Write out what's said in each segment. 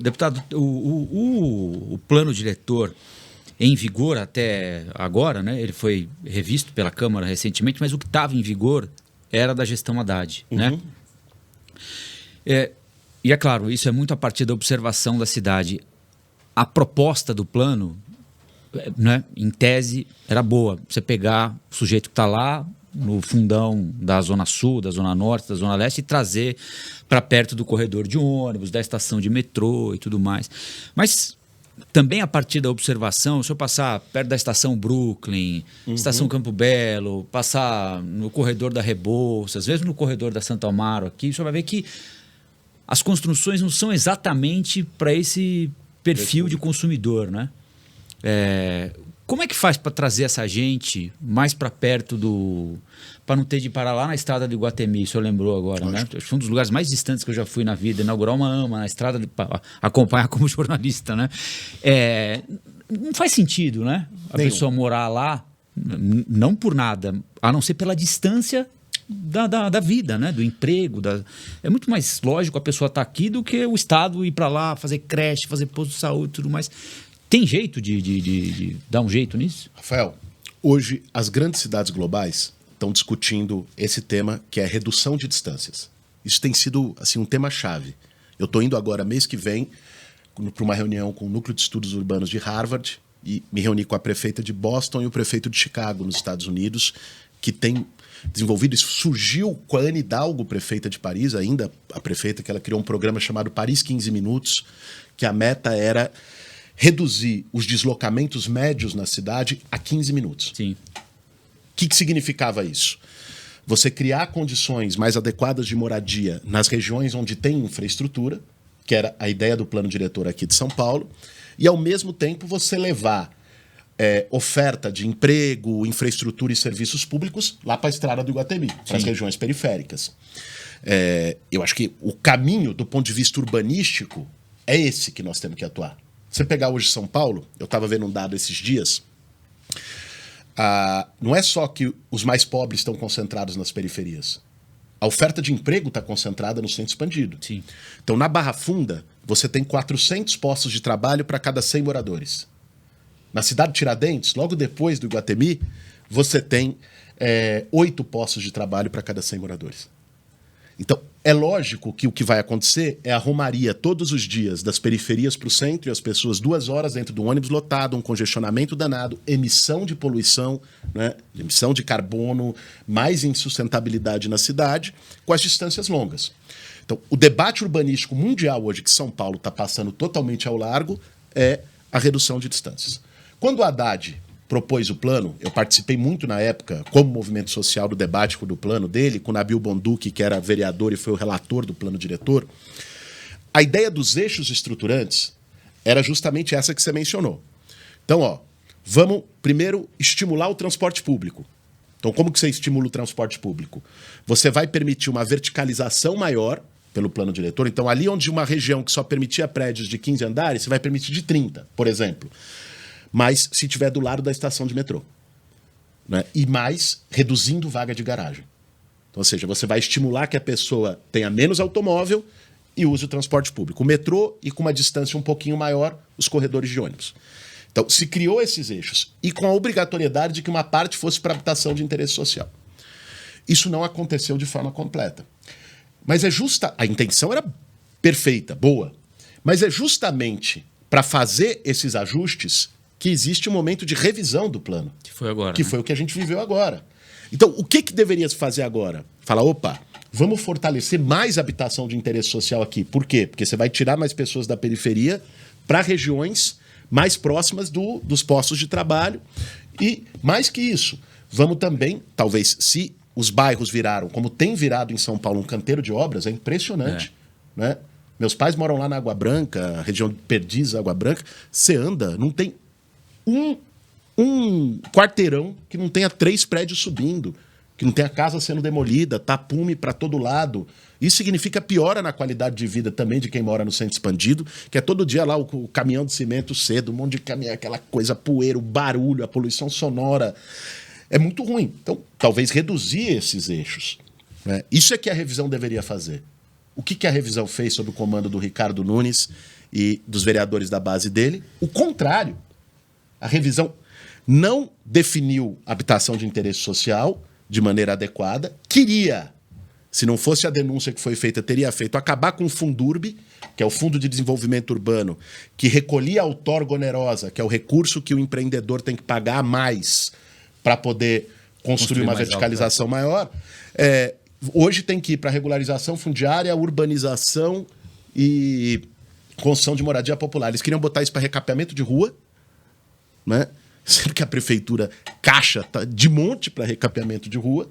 Deputado, o plano diretor em vigor até agora, né? Ele foi revisto pela Câmara recentemente, mas o que estava em vigor era da gestão Haddad, né? E é claro, isso é muito a partir da observação da cidade. A proposta do plano, né, em tese, era boa. Você pegar o sujeito que está lá no fundão da Zona Sul, da Zona Norte, da Zona Leste e trazer para perto do corredor de ônibus, da estação de metrô e tudo mais. Mas também a partir da observação, se eu passar perto da estação Brooklyn, estação Campo Belo, passar no corredor da Rebouças, às vezes no corredor da Santo Amaro aqui, você vai ver que as construções não são exatamente para esse perfil de consumidor, né? Como é que faz para trazer essa gente mais para perto do... para não ter de parar lá na estrada de Iguatemi, o senhor lembrou agora, né? Acho que foi um dos lugares mais distantes que eu já fui na vida, inaugurar uma AMA na estrada, acompanhar como jornalista, né? Não faz sentido, né? A pessoa morar lá, não por nada, a não ser pela distância da vida, né? Do emprego. É muito mais lógico a pessoa estar aqui do que o Estado ir para lá, fazer creche, fazer posto de saúde e tudo mais. Tem jeito de dar um jeito nisso? Rafael, hoje as grandes cidades globais estão discutindo esse tema, que é a redução de distâncias. Isso tem sido assim, um tema-chave. Eu estou indo agora, mês que vem, para uma reunião com o Núcleo de Estudos Urbanos de Harvard e me reuni com a prefeita de Boston e o prefeito de Chicago, nos Estados Unidos, que tem desenvolvido isso. Surgiu com a Anne Hidalgo, prefeita de Paris, ainda a prefeita, que ela criou um programa chamado Paris 15 Minutos, que a meta era reduzir os deslocamentos médios na cidade a 15 minutos. Sim. O que significava isso? Você criar condições mais adequadas de moradia nas regiões onde tem infraestrutura, que era a ideia do plano diretor aqui de São Paulo, e ao mesmo tempo você levar oferta de emprego, infraestrutura e serviços públicos lá para a estrada do Iguatemi, para as regiões periféricas. Eu acho que o caminho, do ponto de vista urbanístico, é esse que nós temos que atuar. Você pegar hoje São Paulo, eu estava vendo um dado esses dias, não é só que os mais pobres estão concentrados nas periferias. A oferta de emprego está concentrada no centro expandido. Sim. Então, na Barra Funda, você tem 400 postos de trabalho para cada 100 moradores. Na cidade de Tiradentes, logo depois do Iguatemi, você tem 8 postos de trabalho para cada 100 moradores. Então, é lógico que o que vai acontecer é a romaria todos os dias das periferias para o centro e as pessoas 2 horas dentro do ônibus lotado, um congestionamento danado, emissão de poluição, né? Emissão de carbono, mais insustentabilidade na cidade, com as distâncias longas. Então, o debate urbanístico mundial hoje que São Paulo está passando totalmente ao largo é a redução de distâncias. Quando o Haddad propôs o plano, eu participei muito na época, como movimento social, do debate do plano dele, com o Nabil Bonduki, que era vereador e foi o relator do plano diretor. A ideia dos eixos estruturantes era justamente essa que você mencionou. Então, vamos primeiro estimular o transporte público. Então, como que você estimula o transporte público? Você vai permitir uma verticalização maior pelo plano diretor. Então, ali onde uma região que só permitia prédios de 15 andares, você vai permitir de 30, por exemplo. Mas se tiver do lado da estação de metrô. Né? E mais, reduzindo vaga de garagem. Então, ou seja, você vai estimular que a pessoa tenha menos automóvel e use o transporte público. O metrô e, com uma distância um pouquinho maior, os corredores de ônibus. Então, se criou esses eixos e com a obrigatoriedade de que uma parte fosse para habitação de interesse social. Isso não aconteceu de forma completa. Mas a intenção era perfeita, boa. Mas é justamente para fazer esses ajustes que existe um momento de revisão do plano. Que foi agora. Que foi o que a gente viveu agora. Então, o que deveria se fazer agora? Falar, opa, vamos fortalecer mais a habitação de interesse social aqui. Por quê? Porque você vai tirar mais pessoas da periferia para regiões mais próximas dos postos de trabalho. E, mais que isso, vamos também, talvez, se os bairros viraram, como tem virado em São Paulo, um canteiro de obras, é impressionante. Né? Meus pais moram lá na Água Branca, região de Perdiz, Água Branca. Você anda, não tem um quarteirão que não tenha 3 prédios subindo, que não tenha casa sendo demolida, tapume para todo lado. Isso significa piora na qualidade de vida também de quem mora no centro expandido, que é todo dia lá o caminhão de cimento cedo, um monte de caminhão, aquela coisa, poeira, o barulho, a poluição sonora. É muito ruim. Então, talvez reduzir esses eixos. Né? Isso é que a revisão deveria fazer. O que a revisão fez sob o comando do Ricardo Nunes e dos vereadores da base dele. O contrário. A revisão não definiu habitação de interesse social de maneira adequada. Queria, se não fosse a denúncia que foi feita, teria feito acabar com o Fundurb, que é o Fundo de Desenvolvimento Urbano, que recolhia a outorga onerosa, que é o recurso que o empreendedor tem que pagar a mais para poder construir uma verticalização maior. Hoje tem que ir para regularização fundiária, urbanização e construção de moradia popular. Eles queriam botar isso para recapeamento de rua, né? Sendo que a prefeitura caixa tá de monte para recapeamento de rua,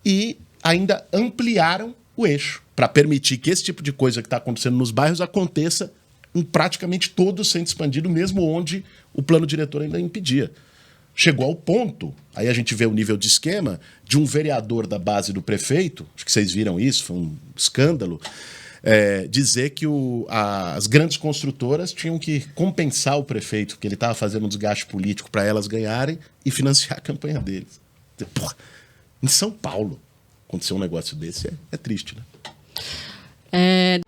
e ainda ampliaram o eixo para permitir que esse tipo de coisa que está acontecendo nos bairros aconteça em praticamente todo o centro expandido, mesmo onde o plano diretor ainda impedia. Chegou ao ponto, aí a gente vê o nível de esquema, de um vereador da base do prefeito, acho que vocês viram isso, foi um escândalo, dizer que as grandes construtoras tinham que compensar o prefeito, que ele estava fazendo um desgaste político para elas ganharem e financiar a campanha deles. Porra, em São Paulo, acontecer um negócio desse é triste, né?